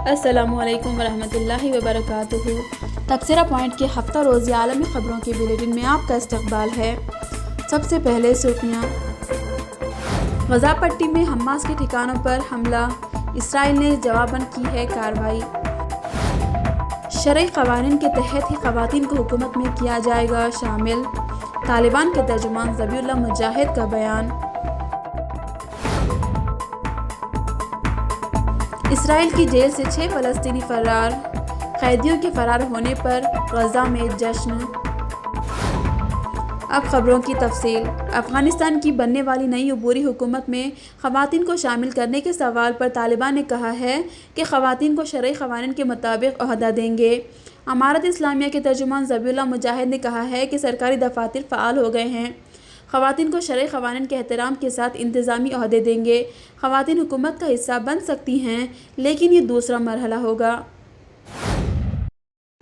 السلام علیکم ورحمۃ اللہ وبرکاتہ۔ تبصرہ پوائنٹ کے ہفتہ روزی عالمی خبروں کے بلیٹن میں آپ کا استقبال ہے۔ سب سے پہلے سرخیاں۔ غزہ پٹی میں حماس کے ٹھکانوں پر حملہ، اسرائیل نے جواباً کی ہے کارروائی۔ شرعی قوانین کے تحت ہی خواتین کو حکومت میں کیا جائے گا شامل، طالبان کے ترجمان ذبیح اللہ مجاہد کا بیان۔ اسرائیل کی جیل سے 6 فلسطینی فرار، قیدیوں کے فرار ہونے پر غزہ میں جشن۔ اب خبروں کی تفصیل۔ افغانستان کی بننے والی نئی عبوری حکومت میں خواتین کو شامل کرنے کے سوال پر طالبان نے کہا ہے کہ خواتین کو شرعی قوانین کے مطابق عہدہ دیں گے۔ امارت اسلامیہ کے ترجمان ذبیح اللہ مجاہد نے کہا ہے کہ سرکاری دفاتر فعال ہو گئے ہیں، خواتین کو شرعی قوانین کے احترام کے ساتھ انتظامی عہدے دیں گے۔ خواتین حکومت کا حصہ بن سکتی ہیں، لیکن یہ دوسرا مرحلہ ہوگا۔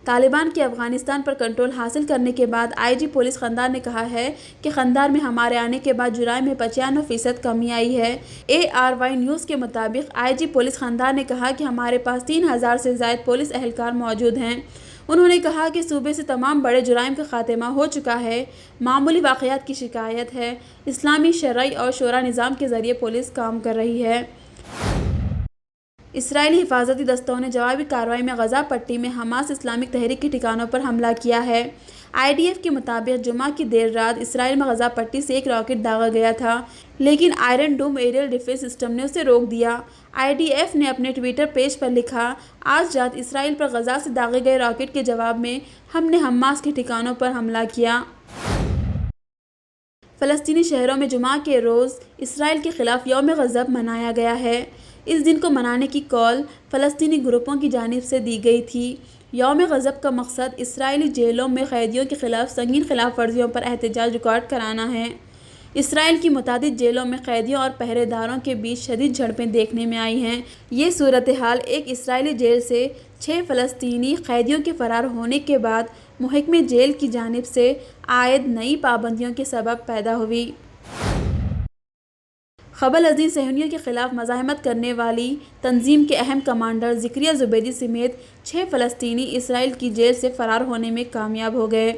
طالبان کے افغانستان پر کنٹرول حاصل کرنے کے بعد آئی جی پولیس قندھار نے کہا ہے کہ قندھار میں ہمارے آنے کے بعد جرائم میں 95% کمی آئی ہے۔ ARY نیوز کے مطابق آئی جی پولیس قندھار نے کہا کہ ہمارے پاس 3000 سے زائد پولیس اہلکار موجود ہیں۔ انہوں نے کہا کہ صوبے سے تمام بڑے جرائم کا خاتمہ ہو چکا ہے، معمولی واقعات کی شکایت ہے۔ اسلامی شرعی اور شورا نظام کے ذریعے پولیس کام کر رہی ہے۔ اسرائیلی حفاظتی دستوں نے جوابی کارروائی میں غزہ پٹی میں حماس اسلامک تحریک کے ٹھکانوں پر حملہ کیا ہے۔ IDF کے مطابق جمعہ کی دیر رات اسرائیل میں غزہ پٹی سے ایک راکٹ داغا گیا تھا، لیکن Iron Dome aerial defence system نے اسے روک دیا۔ IDF نے اپنے ٹویٹر پیج پر لکھا، آج رات اسرائیل پر غزہ سے داغے گئے راکٹ کے جواب میں ہم نے حماس کے ٹھکانوں پر حملہ کیا۔ فلسطینی شہروں میں جمعہ کے روز اسرائیل کے خلاف یوم غضب منایا گیا ہے۔ اس دن کو منانے کی کال فلسطینی گروپوں کی جانب سے دی گئی تھی۔ یوم غضب کا مقصد اسرائیلی جیلوں میں قیدیوں کے خلاف سنگین خلاف ورزیوں پر احتجاج ریکارڈ کرانا ہے۔ اسرائیل کی متعدد جیلوں میں قیدیوں اور پہرے داروں کے بیچ شدید جھڑپیں دیکھنے میں آئی ہیں۔ یہ صورتحال ایک اسرائیلی جیل سے 6 فلسطینی قیدیوں کے فرار ہونے کے بعد محکمہ جیل کی جانب سے عائد نئی پابندیوں کے سبب پیدا ہوئی۔ خبل ازیں صہیونیوں کے خلاف مزاحمت کرنے والی تنظیم کے اہم کمانڈر زکریا زبیدی سمیت 6 فلسطینی اسرائیل کی جیل سے فرار ہونے میں کامیاب ہو گئے۔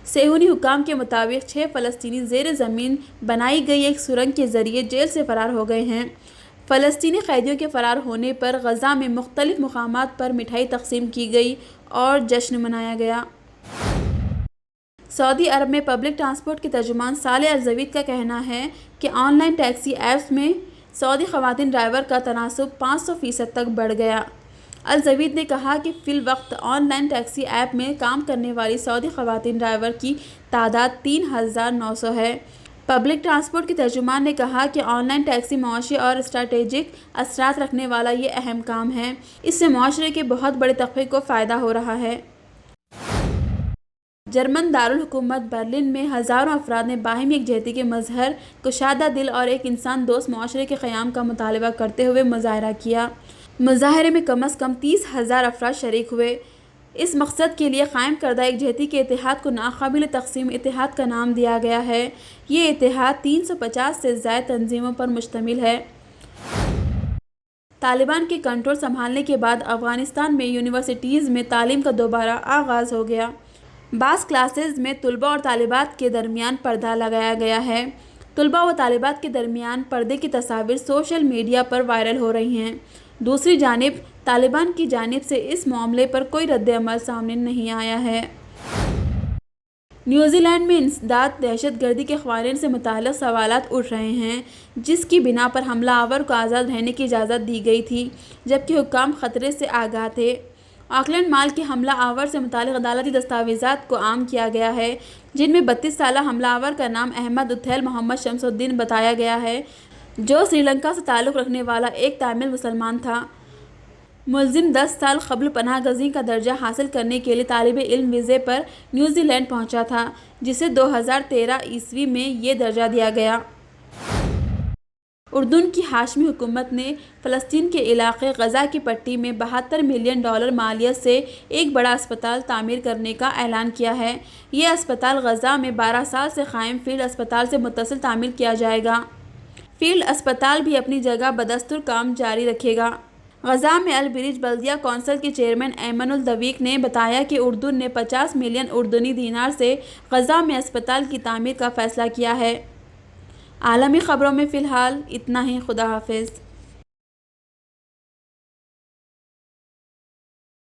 صہیونی حکام کے مطابق 6 فلسطینی زیر زمین بنائی گئی ایک سرنگ کے ذریعے جیل سے فرار ہو گئے ہیں۔ فلسطینی قیدیوں کے فرار ہونے پر غزہ میں مختلف مقامات پر مٹھائی تقسیم کی گئی اور جشن منایا گیا۔ سعودی عرب میں پبلک ٹرانسپورٹ کے ترجمان صالح الزوید کا کہنا ہے کہ آن لائن ٹیکسی ایپس میں سعودی خواتین ڈرائیور کا تناسب 500% تک بڑھ گیا۔ الزوید نے کہا کہ فی الوقت آن لائن ٹیکسی ایپ میں کام کرنے والی سعودی خواتین ڈرائیور کی تعداد 3900 ہے۔ پبلک ٹرانسپورٹ کے ترجمان نے کہا کہ آن لائن ٹیکسی معاشی اور اسٹریٹجک اثرات رکھنے والا یہ اہم کام ہے۔ اس سے معاشرے کے بہت بڑے طبقے کو فائدہ ہو رہا ہے۔ جرمن دارالحکومت برلن میں ہزاروں افراد نے باہمی یکجہتی کے مظہر، کشادہ دل اور ایک انسان دوست معاشرے کے قیام کا مطالبہ کرتے ہوئے مظاہرہ کیا۔ مظاہرے میں کم از کم 30,000 افراد شریک ہوئے۔ اس مقصد کے لیے قائم کردہ یکجہتی کے اتحاد کو ناقابل تقسیم اتحاد کا نام دیا گیا ہے۔ یہ اتحاد 350 سے زائد تنظیموں پر مشتمل ہے۔ طالبان کے کنٹرول سنبھالنے کے بعد افغانستان میں یونیورسٹیز میں تعلیم کا دوبارہ آغاز ہو گیا۔ بعض کلاسز میں طلباء اور طالبات کے درمیان پردہ لگایا گیا ہے۔ طلباء و طالبات کے درمیان پردے کی تصاویر سوشل میڈیا پر وائرل ہو رہی ہیں۔ دوسری جانب طالبان کی جانب سے اس معاملے پر کوئی رد عمل سامنے نہیں آیا ہے۔ نیوزی لینڈ میں انسداد دہشت گردی کے قوانین سے متعلق سوالات اٹھ رہے ہیں، جس کی بنا پر حملہ آور کو آزاد رہنے کی اجازت دی گئی تھی، جبکہ حکام خطرے سے آگاہ تھے۔ آکلینڈ مال کے حملہ آور سے متعلق عدالتی دستاویزات کو عام کیا گیا ہے، جن میں 32 سالہ حملہ آور کا نام احمد اتھیل محمد شمس الدین بتایا گیا ہے، جو سری لنکا سے تعلق رکھنے والا ایک تامل مسلمان تھا۔ ملزم 10 سال قبل پناہ گزین کا درجہ حاصل کرنے کے لیے طالب علم ویزے پر نیوزی لینڈ پہنچا تھا، جسے 2013 میں یہ درجہ دیا گیا۔ اردن کی ہاشمی حکومت نے فلسطین کے علاقے غزہ کی پٹی میں $72 ملین مالیت سے ایک بڑا اسپتال تعمیر کرنے کا اعلان کیا ہے۔ یہ اسپتال غزہ میں 12 سال سے قائم فیلڈ اسپتال سے متصل تعمیر کیا جائے گا۔ فیلڈ اسپتال بھی اپنی جگہ بدستور کام جاری رکھے گا۔ غزہ میں البریج بلدیہ کونسل کے چیئرمین ایمن الدویق نے بتایا کہ اردن نے 50 ملین اردنی دینار سے غزہ میں اسپتال کی تعمیر کا فیصلہ کیا ہے۔ عالمی خبروں میں فی الحال اتنا ہی۔ خدا حافظ۔